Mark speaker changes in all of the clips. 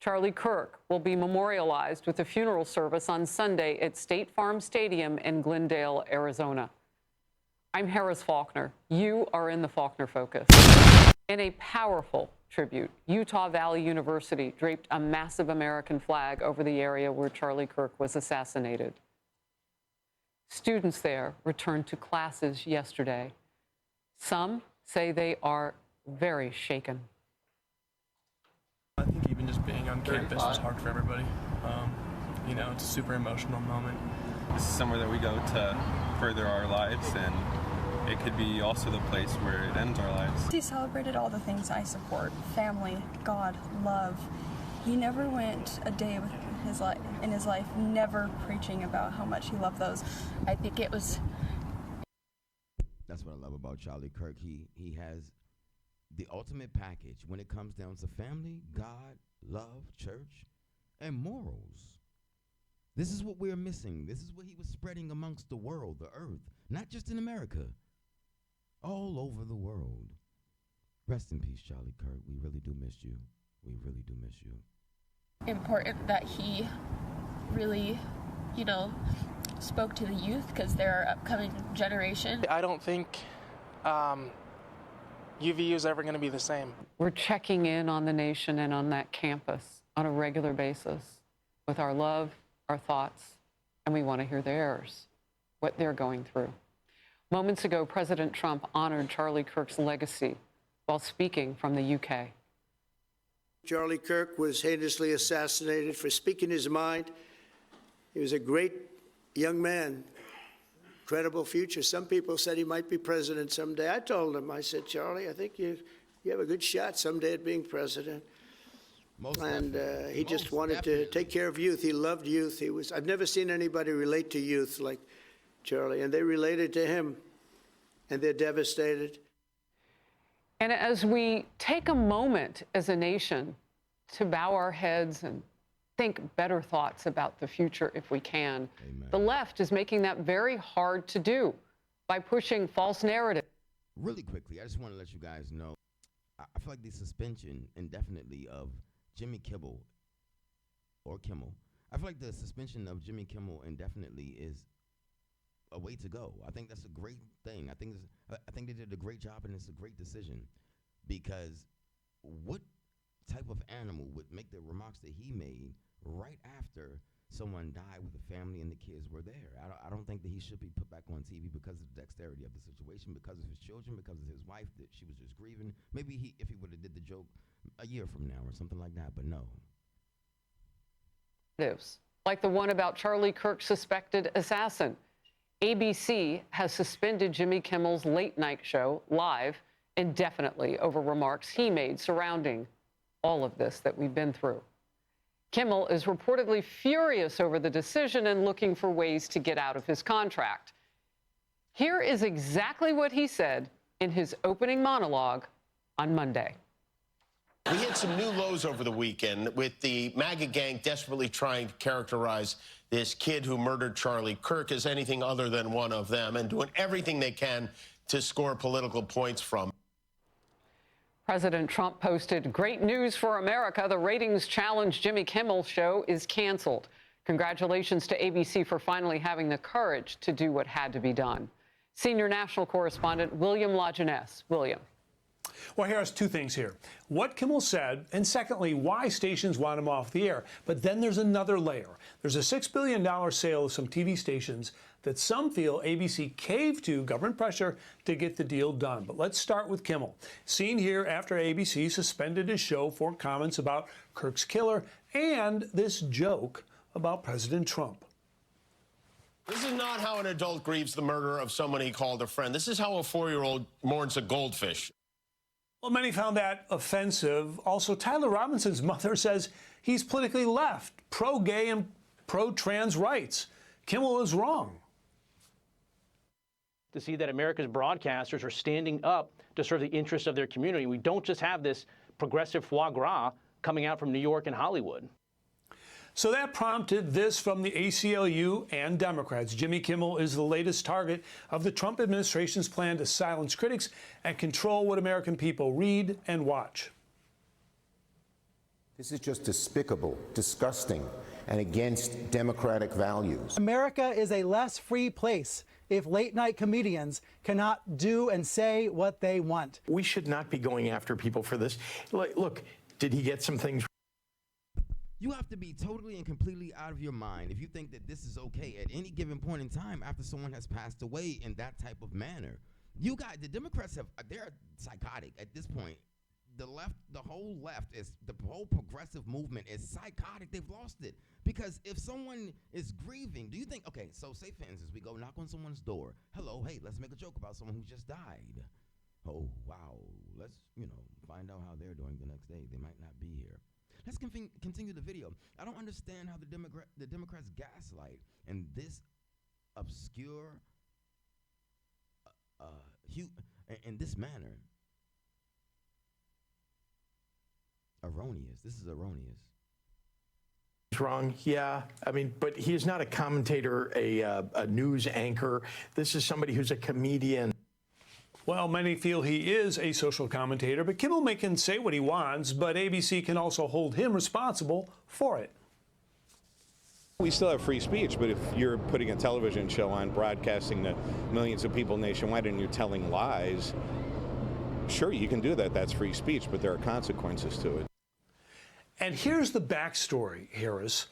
Speaker 1: Charlie Kirk will be memorialized with a funeral service on Sunday at State Farm Stadium in Glendale, Arizona. I'm Harris Faulkner. You are in the Faulkner Focus. In a powerful tribute, Utah Valley University draped a massive American flag over the area where Charlie Kirk was assassinated. Students there returned to classes yesterday. Some say they are very shaken.
Speaker 2: I think even just being on campus was hard for everybody. You know, it's a super emotional moment.
Speaker 3: This is somewhere that we go to further our lives, and it could be also the place where it ends our lives.
Speaker 4: He celebrated all the things I support: family, God, love. He never went a day with in his life never preaching about how much he loved those. I think it was...
Speaker 5: That's what I love about Charlie Kirk. He has the ultimate package when it comes down to family, God, love, church, and morals. This is what we're missing. This is what he was spreading amongst the world, the earth, not just in America, all over the world. Rest in peace, Charlie Kirk. We really do miss you. We really do miss you.
Speaker 4: Important that he really, spoke to the youth, because they're our upcoming generation.
Speaker 2: I don't think UVU is ever going to be the same.
Speaker 1: We're checking in on the nation and on that campus on a regular basis with our love, our thoughts, and we want to hear theirs, what they're going through. Moments ago, President Trump honored Charlie Kirk's legacy while speaking from the UK.
Speaker 6: Charlie Kirk was heinously assassinated for speaking his mind. He was a great young man, incredible future. Some people said he might be president someday. I told him, I said, Charlie, I think you have a good shot someday at being president. He just wanted to take care of youth. He loved youth. I've never seen anybody relate to youth like Charlie, and they related to him, and they're devastated.
Speaker 1: And as we take a moment as a nation to bow our heads and think better thoughts about the future if we can,
Speaker 5: Amen.
Speaker 1: The left is making that very hard to do by pushing false narratives.
Speaker 5: Really quickly, I just want to let you guys know, I feel like the suspension indefinitely of Jimmy Kimmel, I feel like the suspension of Jimmy Kimmel indefinitely is a way to go. I think that's a great thing. I think they did a great job, and it's a great decision, because what type of animal would make the remarks that he made right after someone died with the family and the kids were there? I don't think that he should be put back on TV because of the dexterity of the situation, because of his children, because of his wife, that she was just grieving. Maybe if he would have did the joke a year from now or something like that, but no.
Speaker 1: Like the one about Charlie Kirk's suspected assassin. ABC has suspended Jimmy Kimmel's late night show live indefinitely over remarks he made surrounding all of this that we've been through. Kimmel is reportedly furious over the decision and looking for ways to get out of his contract. Here is exactly what he said in his opening monologue on Monday.
Speaker 7: We had some new lows over the weekend with the MAGA gang desperately trying to characterize this kid who murdered Charlie Kirk as anything other than one of them, and doing everything they can to score political points from.
Speaker 1: President Trump posted, "Great news for America. The ratings challenge Jimmy Kimmel show is canceled. Congratulations to ABC for finally having the courage to do what had to be done." Senior national correspondent William Lajeunesse. William.
Speaker 8: Well, here's two things here. What Kimmel said, and secondly, why stations want him off the air. But then there's another layer. There's a $6 billion sale of some TV stations that some feel ABC caved to government pressure to get the deal done. But let's start with Kimmel. Seen here after ABC suspended his show for comments about Kirk's killer and this joke about President Trump.
Speaker 7: This is not how an adult grieves the murder of someone he called a friend. This is how a 4-year-old mourns a goldfish.
Speaker 8: Well, many found that offensive. Also, Tyler Robinson's mother says he's politically left, pro-gay and pro-trans rights. Kimmel is wrong.
Speaker 9: To see that America's broadcasters are standing up to serve the interests of their community. We don't just have this progressive foie gras coming out from New York and Hollywood.
Speaker 8: So that prompted this from the ACLU and Democrats. Jimmy Kimmel is the latest target of the Trump administration's plan to silence critics and control what American people read and watch.
Speaker 10: This is just despicable, disgusting, and against democratic values.
Speaker 11: America is a less free place if late-night comedians cannot do and say what they want.
Speaker 12: We should not be going after people for this. Look, did he get some things?
Speaker 5: You have to be totally and completely out of your mind if you think that this is okay at any given point in time after someone has passed away in that type of manner. You guys, the Democrats they're psychotic at this point. The whole left the whole progressive movement is psychotic. They've lost it. Because if someone is grieving, do you think, okay, so say for instance, we go knock on someone's door. Hello, hey, let's make a joke about someone who just died. Oh, wow, let's, find out how they're doing the next day. They might not be here. Let's continue the video. I don't understand how the Democrats gaslight in this obscure, in this manner. Erroneous. This is erroneous.
Speaker 12: Wrong, yeah. I mean, but he is not a commentator, a news anchor. This is somebody who's a comedian.
Speaker 8: Well, many feel he is a social commentator, but Kimmel can say what he wants, but ABC can also hold him responsible for it.
Speaker 13: We still have free speech, but if you're putting a television show on, broadcasting to millions of people nationwide, and you're telling lies, sure, you can do that. That's free speech, but there are consequences to it.
Speaker 8: And here's the backstory, Harris.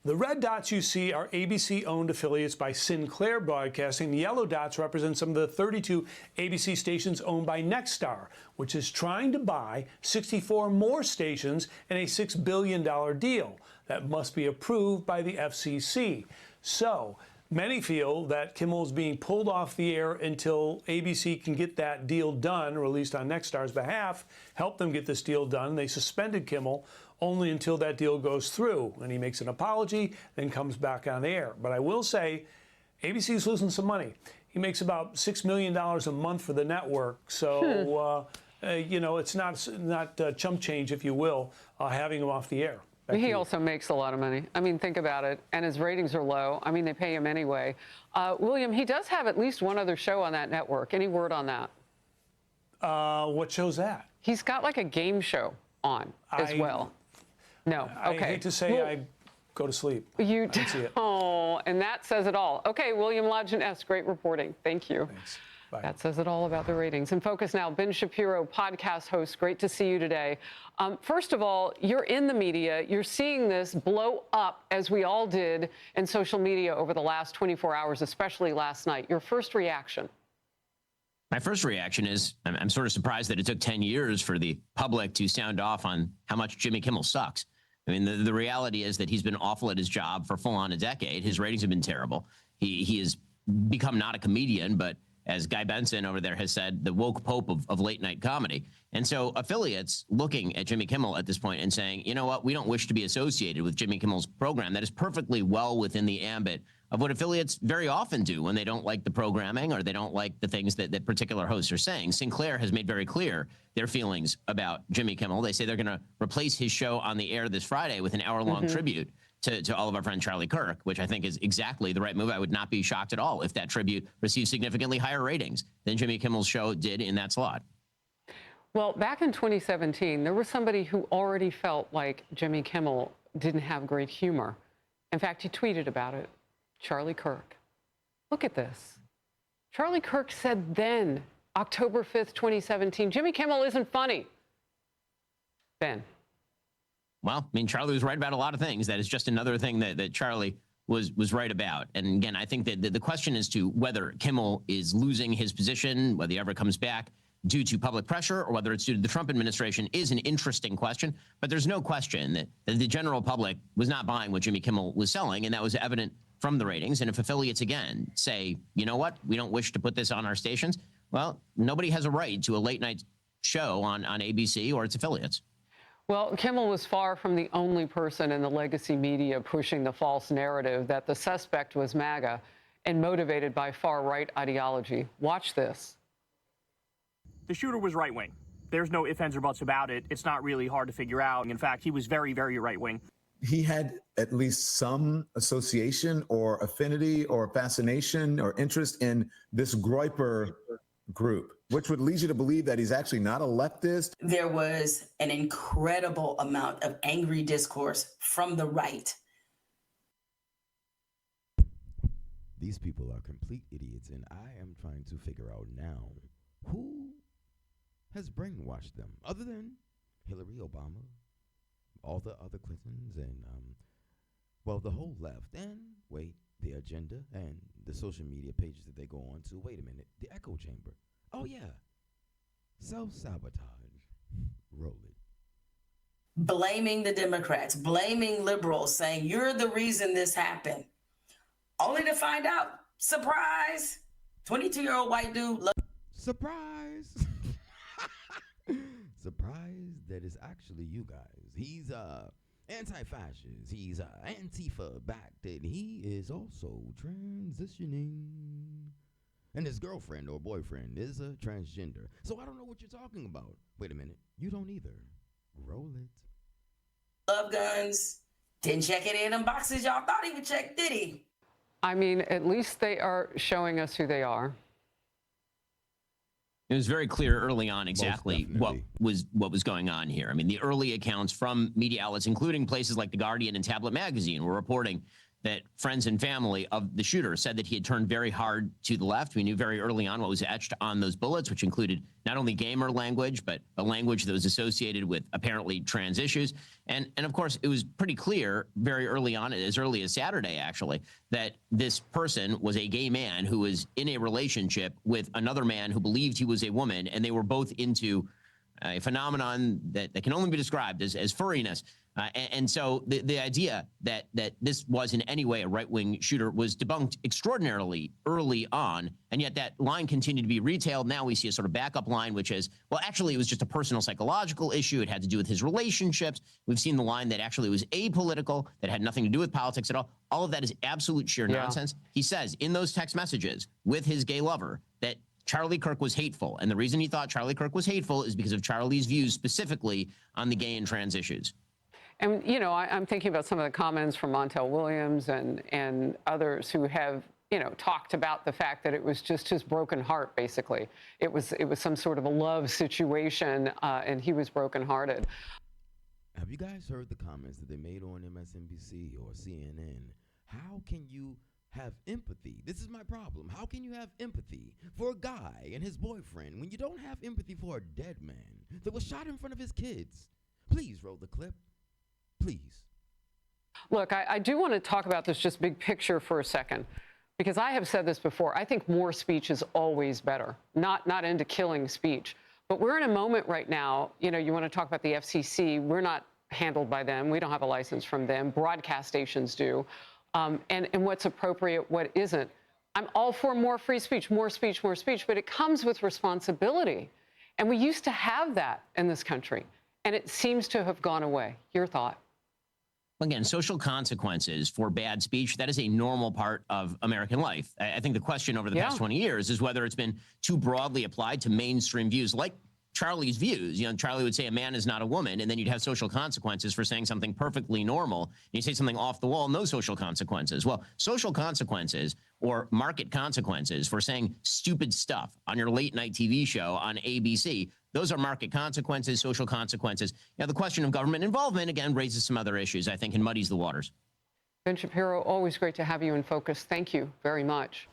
Speaker 8: The red dots you see are ABC-owned affiliates by Sinclair Broadcasting. The yellow dots represent some of the 32 ABC stations owned by Nexstar, which is trying to buy 64 more stations in a $6 billion deal that must be approved by the FCC. So many feel that Kimmel is being pulled off the air until ABC can get that deal done, or at least on Nexstar's behalf, help them get this deal done. They suspended Kimmel only until that deal goes through, and he makes an apology, then comes back on air. But I will say, ABC is losing some money. He makes about $6 million a month for the network, so it's not chump change, if you will, having him off the air.
Speaker 1: He also makes a lot of money. I mean, think about it. And his ratings are low. I mean, they pay him anyway. William, he does have at least one other show on that network. Any word on that?
Speaker 8: What show's that?
Speaker 1: He's got like a game show on as well. No. Okay.
Speaker 8: I hate to say, I go to sleep.
Speaker 1: You
Speaker 8: I didn't see it.
Speaker 1: Oh, and that says it all. Okay, William Lodgen S., great reporting. Thank you.
Speaker 8: Thanks. Bye.
Speaker 1: That says it all about the ratings. In focus now, Ben Shapiro, podcast host. Great to see you today. First of all, you're in the media. You're seeing this blow up, as we all did, in social media over the last 24 hours, especially last night. Your first reaction?
Speaker 14: My first reaction is I'm sort of surprised that it took 10 years for the public to sound off on how much Jimmy Kimmel sucks. I mean, the reality is that he's been awful at his job for full on a decade. His ratings have been terrible. He has become not a comedian, but as Guy Benson over there has said, the woke pope of late night comedy. And so affiliates looking at Jimmy Kimmel at this point and saying, you know what, we don't wish to be associated with Jimmy Kimmel's program. That is perfectly well within the ambit of what affiliates very often do when they don't like the programming or they don't like the things that particular hosts are saying. Sinclair has made very clear their feelings about Jimmy Kimmel. They say they're going to replace his show on the air this Friday with an hour-long tribute to all of our friend Charlie Kirk, which I think is exactly the right move. I would not be shocked at all if that tribute received significantly higher ratings than Jimmy Kimmel's show did in that slot.
Speaker 1: Well, back in 2017, there was somebody who already felt like Jimmy Kimmel didn't have great humor. In fact, he tweeted about it. Charlie Kirk. Look at this. Charlie Kirk said then, October 5th, 2017, Jimmy Kimmel isn't funny. Ben.
Speaker 14: Well, I mean, Charlie was right about a lot of things. That is just another thing that Charlie was right about. And again, I think that the question as to whether Kimmel is losing his position, whether he ever comes back due to public pressure or whether it's due to the Trump administration is an interesting question. But there's no question that the general public was not buying what Jimmy Kimmel was selling, and that was evident from the ratings. And if affiliates, again, say, you know what, we don't wish to put this on our stations, well, nobody has a right to a late night show on ABC or its affiliates.
Speaker 1: Well, Kimmel was far from the only person in the legacy media pushing the false narrative that the suspect was MAGA and motivated by far-right ideology. Watch this.
Speaker 15: The shooter was right-wing. There's no ifs, ands, or buts about it. It's not really hard to figure out. In fact, he was very, very right-wing.
Speaker 16: He had at least some association or affinity or fascination or interest in this Groyper group. which would lead you to believe that he's actually not a leftist.
Speaker 17: There was an incredible amount of angry discourse from the right.
Speaker 5: These people are complete idiots, and I am trying to figure out now who has brainwashed them, other than Hillary, Obama, all the other Clintons, and, well, the whole left, and, wait, the agenda and the social media pages that they go on to. Wait a minute, the echo chamber. Oh, yeah. Self-sabotage. Roll it.
Speaker 17: Blaming the Democrats, blaming liberals, saying you're the reason this happened. Only to find out, surprise, 22-year-old white dude.
Speaker 5: Surprise. Surprise that it's actually you guys. He's anti-fascist. He's Antifa-backed, and he is also transitioning. And his girlfriend or boyfriend is a transgender. So I don't know what you're talking about. Wait a minute. You don't either. Roll it.
Speaker 17: Love guns. Didn't check it in them boxes y'all thought he would check, did he?
Speaker 1: I mean, at least they are showing us who they are.
Speaker 14: It was very clear early on exactly what was going on here. I mean, the early accounts from media outlets, including places like The Guardian and Tablet Magazine, were reporting that friends and family of the shooter said that he had turned very hard to the left. We knew very early on what was etched on those bullets, which included not only gamer language, but a language that was associated with apparently trans issues. And of course, it was pretty clear very early on, as early as Saturday, actually, that this person was a gay man who was in a relationship with another man who believed he was a woman, and they were both into a phenomenon that can only be described as furriness. And so the idea that this was in any way a right-wing shooter was debunked extraordinarily early on, and yet that line continued to be retailed. Now we see a sort of backup line, which is, well, actually, it was just a personal psychological issue. It had to do with his relationships. We've seen the line that actually was apolitical, that had nothing to do with politics at all. All of that is absolute sheer nonsense. He says in those text messages with his gay lover that Charlie Kirk was hateful, and the reason he thought Charlie Kirk was hateful is because of Charlie's views specifically on the gay and trans issues.
Speaker 1: And, you know, I'm thinking about some of the comments from Montel Williams and others who have, you know, talked about the fact that it was just his broken heart, basically. It was some sort of a love situation, and he was brokenhearted.
Speaker 5: Have you guys heard the comments that they made on MSNBC or CNN? How can you have empathy? This is my problem. How can you have empathy for a guy and his boyfriend when you don't have empathy for a dead man that was shot in front of his kids? Please roll the clip. Please.
Speaker 1: Look, I do want to talk about this just big picture for a second, because I have said this before. I think more speech is always better, not into killing speech. But we're in a moment right now, you know, you want to talk about the FCC. We're not handled by them. We don't have a license from them. Broadcast stations do. And what's appropriate, what isn't. I'm all for more free speech, more speech, but it comes with responsibility. And we used to have that in this country, and it seems to have gone away. Your thought?
Speaker 14: Again, social consequences for bad speech, that is a normal part of American life. I think the question over the past 20 years is whether it's been too broadly applied to mainstream views like Charlie's views. You know, Charlie would say a man is not a woman, and then you'd have social consequences for saying something perfectly normal. And you say something off the wall, no social consequences. Well, social consequences or market consequences for saying stupid stuff on your late night TV show on ABC, those are market consequences, social consequences. Now, the question of government involvement, again, raises some other issues, I think, and muddies the waters.
Speaker 1: Ben Shapiro, always great to have you in focus. Thank you very much.